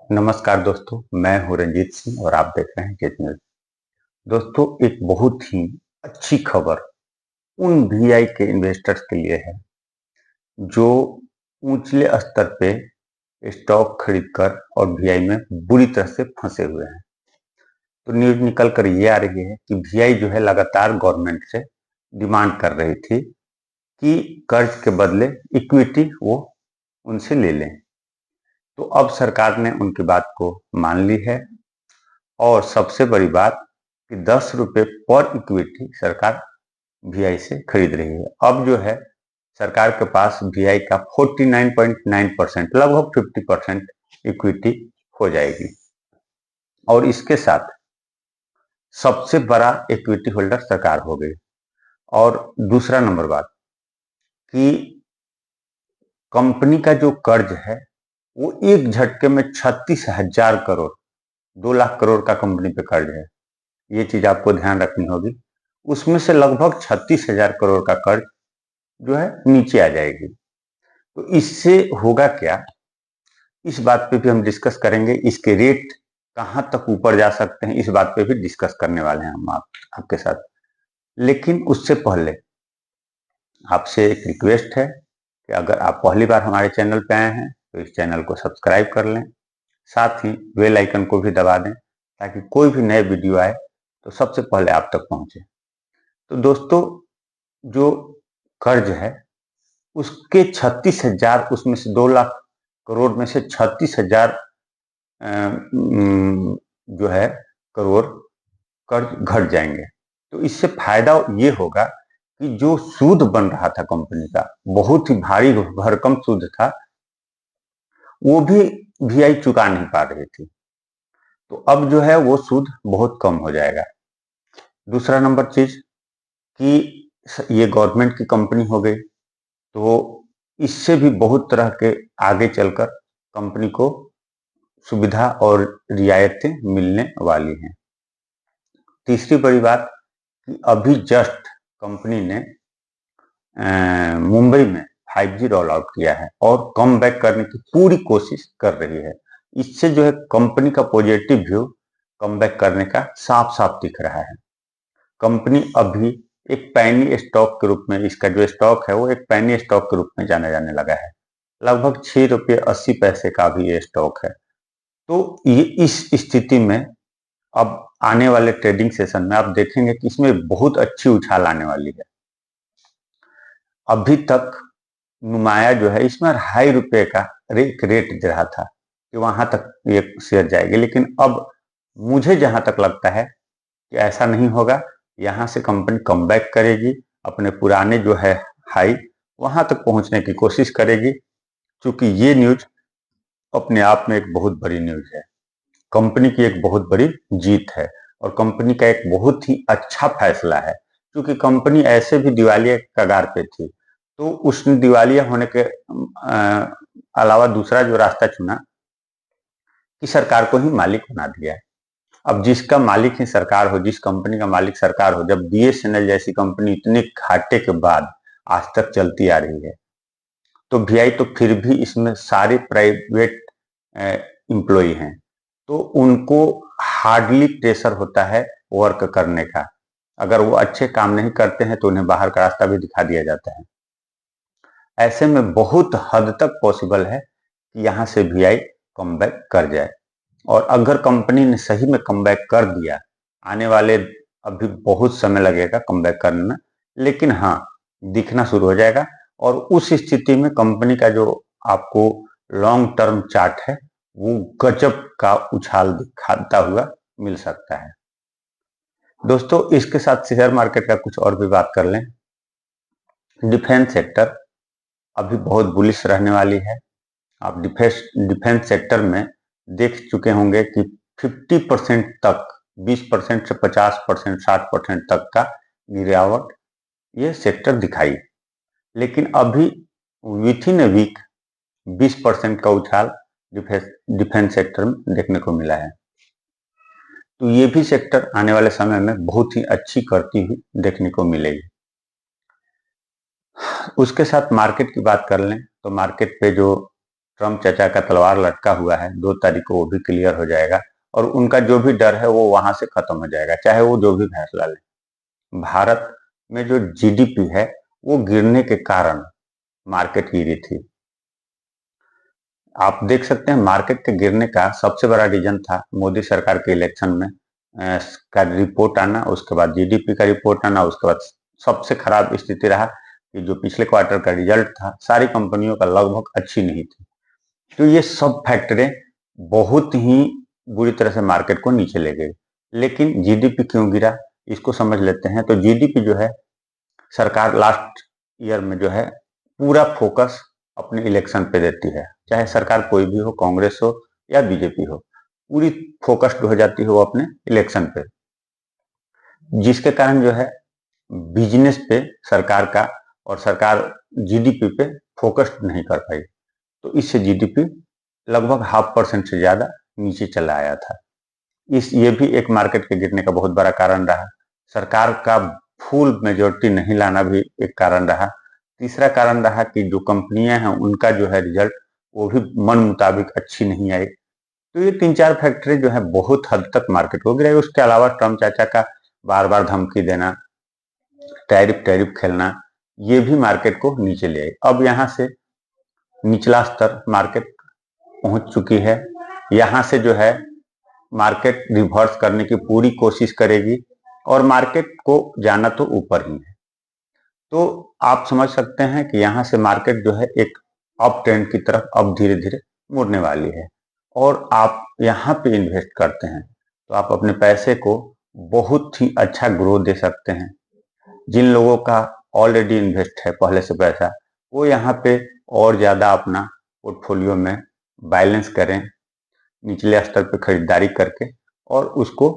नमस्कार दोस्तों, मैं हूं रंजीत सिंह और आप देख रहे हैं केज न्यूज। दोस्तों, एक बहुत ही अच्छी खबर उन वीआई के इन्वेस्टर्स के लिए है जो ऊंचले स्तर पे स्टॉक खरीदकर और वीआई में बुरी तरह से फंसे हुए हैं। तो न्यूज निकल कर ये आ रही है कि वीआई जो है लगातार गवर्नमेंट से डिमांड कर रही थी कि कर्ज के बदले इक्विटी वो उनसे ले लें। तो अब सरकार ने उनकी बात को मान ली है और सबसे बड़ी बात कि 10 रुपये पर इक्विटी सरकार वीआई से खरीद रही है। अब जो है सरकार के पास वीआई का 49.9% लगभग 50% इक्विटी हो जाएगी और इसके साथ सबसे बड़ा इक्विटी होल्डर सरकार हो गई। और दूसरा नंबर बात कि कंपनी का जो कर्ज है वो एक झटके में 36,000 करोड़ 2 लाख करोड़ का कंपनी पे कर्ज है। ये चीज आपको ध्यान रखनी होगी। उसमें से लगभग 36,000 करोड़ का कर्ज जो है नीचे आ जाएगी। तो इससे होगा क्या, इस बात पे भी हम डिस्कस करेंगे। इसके रेट कहां तक ऊपर जा सकते हैं, इस बात पे भी डिस्कस करने वाले हैं हम आपके साथ। लेकिन उससे पहले आपसे एक रिक्वेस्ट है कि अगर आप पहली बार हमारे चैनल पे आए हैं तो इस चैनल को सब्सक्राइब कर लें, साथ ही बेल आइकन को भी दबा दें ताकि कोई भी नए वीडियो आए तो सबसे पहले आप तक पहुंचे। तो दोस्तों, जो कर्ज है उसके 36,000, उसमें से 2 लाख करोड़ में से 36,000 जो है करोड़ कर्ज घट जाएंगे। तो इससे फायदा ये होगा कि जो सूद बन रहा था कंपनी का, बहुत ही भारी भरकम सूद था, वो भी वीआई चुका नहीं पा रही थी। तो अब जो है वो सूद बहुत कम हो जाएगा। दूसरा नंबर चीज कि ये गवर्नमेंट की कंपनी हो गई, तो इससे भी बहुत तरह के आगे चलकर कंपनी को सुविधा और रियायतें मिलने वाली हैं। तीसरी बड़ी बात कि अभी जस्ट कंपनी ने मुंबई में 5G रोल आउट किया है और कम बैक करने की पूरी कोशिश कर रही है। इससे जो है कंपनी का पॉजिटिव व्यू कम बैक करने का साफ साफ दिख रहा है। कंपनी अभी एक पैनी स्टॉक के रूप में, इसका जो स्टॉक है वो एक पैनी स्टॉक के रूप में जाना जाने लगा है। लगभग 6.80 रुपये का भी ये स्टॉक है। तो ये इस स्थिति में अब आने वाले ट्रेडिंग सेशन में आप देखेंगे कि इसमें बहुत अच्छी उछाल आने वाली है। अभी तक नुमाया जो है इसमें 2.5 रुपये का रेट दे रहा था कि वहां तक ये शेयर जाएगी, लेकिन अब मुझे जहां तक लगता है कि ऐसा नहीं होगा। यहां से कंपनी कम बैक करेगी, अपने पुराने जो है हाई वहां तक पहुंचने की कोशिश करेगी। क्योंकि ये न्यूज अपने आप में एक बहुत बड़ी न्यूज है, कंपनी की एक बहुत बड़ी जीत है और कंपनी का एक बहुत ही अच्छा फैसला है। क्योंकि कंपनी ऐसे भी दिवालिया कगार पे थी, तो उसने दिवालिया होने के अलावा दूसरा जो रास्ता चुना कि सरकार को ही मालिक बना दिया है। अब जिसका मालिक ही सरकार हो, जिस कंपनी का मालिक सरकार हो, जब बीएसएनएल जैसी कंपनी इतने घाटे के बाद आज तक चलती आ रही है, तो वीआई तो फिर भी इसमें सारे प्राइवेट एम्प्लॉय हैं, तो उनको हार्डली प्रेशर होता है वर्क करने का। अगर वो अच्छे काम नहीं करते हैं तो उन्हें बाहर का रास्ता भी दिखा दिया जाता है। ऐसे में बहुत हद तक पॉसिबल है कि यहाँ से वीआई कम बैक कर जाए। और अगर कंपनी ने सही में कम बैक कर दिया, आने वाले अभी बहुत समय लगेगा कम बैक करने में, लेकिन हाँ दिखना शुरू हो जाएगा। और उस स्थिति में कंपनी का जो आपको लॉन्ग टर्म चार्ट है वो गजब का उछाल दिखाता हुआ मिल सकता है। दोस्तों, इसके साथ शेयर मार्केट का कुछ और भी बात कर लें। डिफेंस सेक्टर अभी बहुत बुलिश रहने वाली है। आप डिफेंस सेक्टर में देख चुके होंगे कि 50% तक, 20% से 50%, 60% तक का गिरावट ये सेक्टर दिखाई। लेकिन अभी विथ इन ए वीक 20% का उछाल डिफेंस सेक्टर में देखने को मिला है। तो ये भी सेक्टर आने वाले समय में बहुत ही अच्छी करती हुई देखने को मिलेगी। उसके साथ मार्केट की बात कर लें तो मार्केट पे जो ट्रम्प चाचा का तलवार लटका हुआ है, 2 तारीख को वो भी क्लियर हो जाएगा और उनका जो भी डर है वो वहां से खत्म हो जाएगा, चाहे वो जो भी फैसला ले। भारत में जो जीडीपी है वो गिरने के कारण मार्केट गिरी थी। आप देख सकते हैं मार्केट के गिरने का सबसे बड़ा रीजन था मोदी सरकार के इलेक्शन में का रिपोर्ट आना, उसके बाद जीडीपी का रिपोर्ट आना, उसके बाद सबसे खराब स्थिति रहा कि जो पिछले क्वार्टर का रिजल्ट था सारी कंपनियों का लगभग अच्छी नहीं थी। तो ये सब फैक्टरें बहुत ही बुरी तरह से मार्केट को नीचे ले गई। लेकिन जीडीपी क्यों गिरा इसको समझ लेते हैं। तो जीडीपी जो है सरकार लास्ट ईयर में जो है पूरा फोकस अपने इलेक्शन पे देती है, चाहे सरकार कोई भी हो, कांग्रेस हो या बीजेपी हो, पूरी फोकस्ड हो जाती है वो अपने इलेक्शन पे, जिसके कारण जो है बिजनेस पे सरकार का और सरकार जीडीपी पे फोकस्ड नहीं कर पाई। तो इससे जीडीपी लगभग 0.5% से ज्यादा नीचे चला आया था। ये भी एक मार्केट के गिरने का बहुत बड़ा कारण रहा। सरकार का फुल मेजोरिटी नहीं लाना भी एक कारण रहा। तीसरा कारण रहा कि जो कंपनियां हैं उनका जो है रिजल्ट वो भी मन मुताबिक अच्छी नहीं आई। तो ये 3-4 फैक्टरी जो है बहुत हद तक मार्केट को गिराई। उसके अलावा ट्रम्प चाचा का बार बार धमकी देना, टैरिफ खेलना, ये भी मार्केट को नीचे ले आई। अब यहाँ से निचला स्तर मार्केट पहुंच चुकी है। यहाँ से जो है मार्केट रिवर्स करने की पूरी कोशिश करेगी और मार्केट को जाना तो ऊपर ही है। तो आप समझ सकते हैं कि यहाँ से मार्केट जो है एक अप ट्रेंड की तरफ अब धीरे धीरे मुड़ने वाली है। और आप यहाँ पे इन्वेस्ट करते हैं तो आप अपने पैसे को बहुत ही अच्छा ग्रोथ दे सकते हैं। जिन लोगों का ऑलरेडी इन्वेस्ट है पहले से पैसा, वो यहाँ पे और ज्यादा अपना पोर्टफोलियो में बैलेंस करें, निचले स्तर पे खरीदारी करके और उसको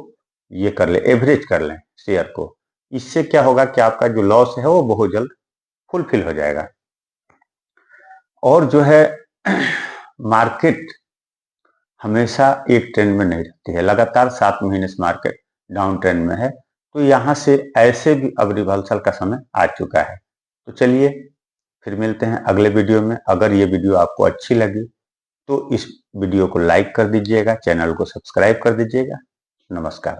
ये कर ले, एवरेज कर लें शेयर को। इससे क्या होगा कि आपका जो लॉस है वो बहुत जल्द फुलफिल हो जाएगा। और जो है मार्केट हमेशा एक ट्रेंड में नहीं रहती है, लगातार 7 महीने से मार्केट डाउन ट्रेंड में है। तो यहाँ से ऐसे भी अब रिवर्सल का समय आ चुका है। तो चलिए फिर मिलते हैं अगले वीडियो में। अगर ये वीडियो आपको अच्छी लगी तो इस वीडियो को लाइक कर दीजिएगा, चैनल को सब्सक्राइब कर दीजिएगा। नमस्कार।